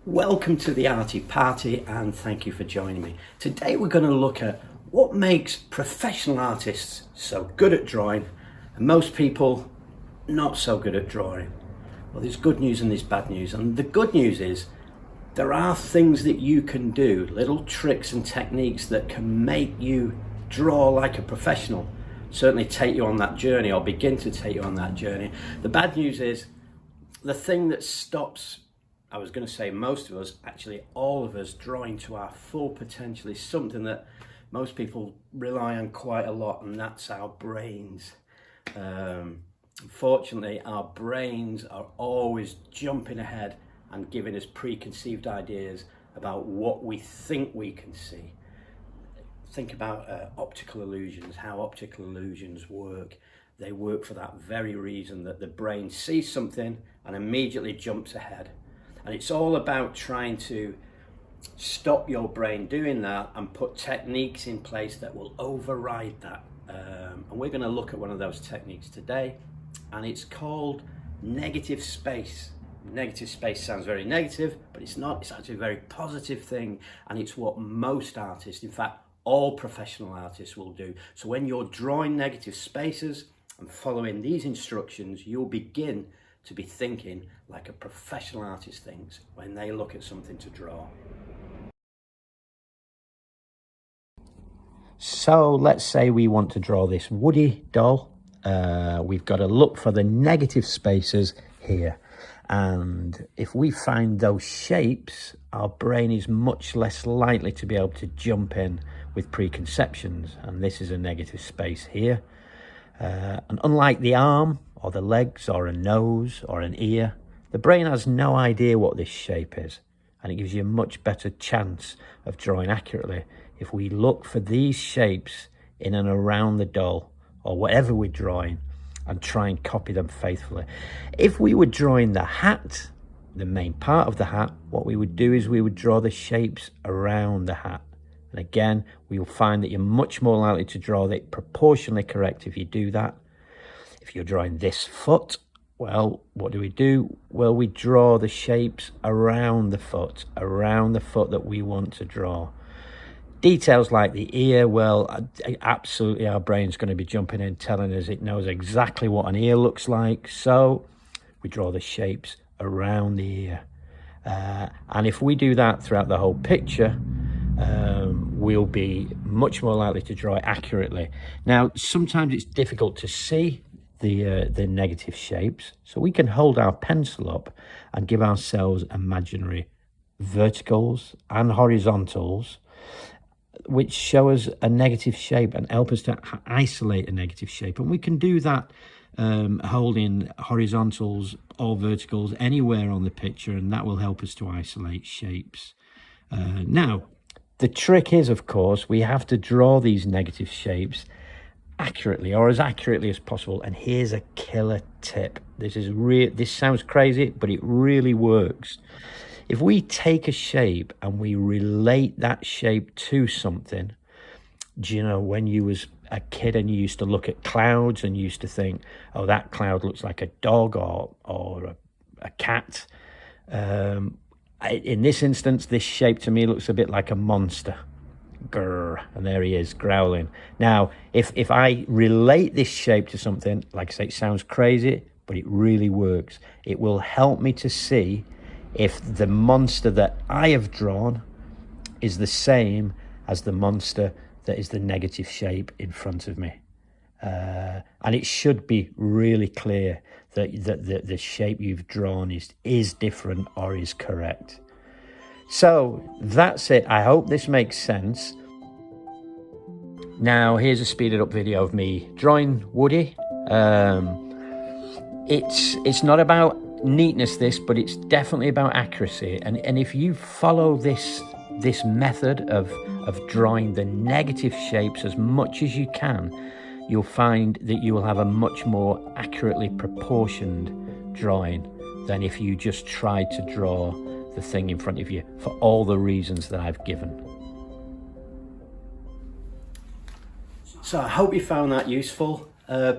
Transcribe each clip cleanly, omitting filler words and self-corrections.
Welcome to the Arty Party and thank you for joining me. Today we're going to look at what makes professional artists so good at drawing and most people not so good at drawing. Well, there's good news and there's bad news, and the good news is there are things that you can do, little tricks and techniques that can make you draw like a professional, certainly take you on that journey or begin to take you on that journey. The bad news is the thing that stops, I was going to say most of us, actually all of us, drawing to our full potential is something that most people rely on quite a lot, and that's our brains. Unfortunately, our brains are always jumping ahead and giving us preconceived ideas about what we think we can see. Think about optical illusions, how optical illusions work. They work for that very reason, that the brain sees something and immediately jumps ahead. And it's all about trying to stop your brain doing that and put techniques in place that will override that. And we're going to look at one of those techniques today, and it's called negative space. Negative space sounds very negative, but it's not. It's actually a very positive thing, and it's what most artists, in fact, all professional artists will do. So when you're drawing negative spaces and following these instructions, you'll begin to be thinking like a professional artist thinks when they look at something to draw. So let's say we want to draw this Woody doll. We've got to look for the negative spaces here. And if we find those shapes, our brain is much less likely to be able to jump in with preconceptions. And this is a negative space here. And unlike the arm or the legs or a nose or an ear, the brain has no idea what this shape is. And it gives you a much better chance of drawing accurately if we look for these shapes in and around the doll or whatever we're drawing and try and copy them faithfully. If we were drawing the hat, the main part of the hat, what we would do is we would draw the shapes around the hat. And again, we'll find that you're much more likely to draw it proportionally correct if you do that. If you're drawing this foot, well, what do? Well, we draw the shapes around the foot that we want to draw. Details like the ear, well, absolutely our brain's going to be jumping in, telling us it knows exactly what an ear looks like. So we draw the shapes around the ear. And if we do that throughout the whole picture, we'll be much more likely to draw it accurately. Now, sometimes it's difficult to see the negative shapes, so we can hold our pencil up and give ourselves imaginary verticals and horizontals which show us a negative shape and help us to isolate a negative shape. And we can do that holding horizontals or verticals anywhere on the picture, and that will help us to isolate shapes. Now, the trick is, of course, we have to draw these negative shapes accurately, or as accurately as possible. And here's a killer tip. This sounds crazy, but it really works. If we take a shape and we relate that shape to something, do you know, when you was a kid and you used to look at clouds and you used to think, oh, that cloud looks like a dog or a cat. In this instance, this shape to me looks a bit like a monster. Grrr, and there he is growling. Now, if I relate this shape to something, like I say, it sounds crazy, but it really works. It will help me to see if the monster that I have drawn is the same as the monster that is the negative shape in front of me. And it should be really clear that the shape you've drawn is different or is correct. So that's it. I hope this makes sense. Now, here's a speeded up video of me drawing Woody. It's not about neatness, but it's definitely about accuracy. And if you follow this method of drawing the negative shapes as much as you can, you'll find that you will have a much more accurately proportioned drawing than if you just tried to draw the thing in front of you for all the reasons that I've given. So I hope you found that useful.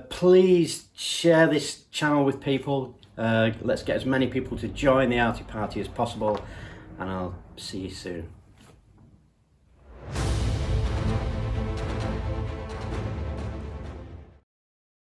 Please share this channel with people. Let's get as many people to join the Arty Party as possible. and I'll see you soon.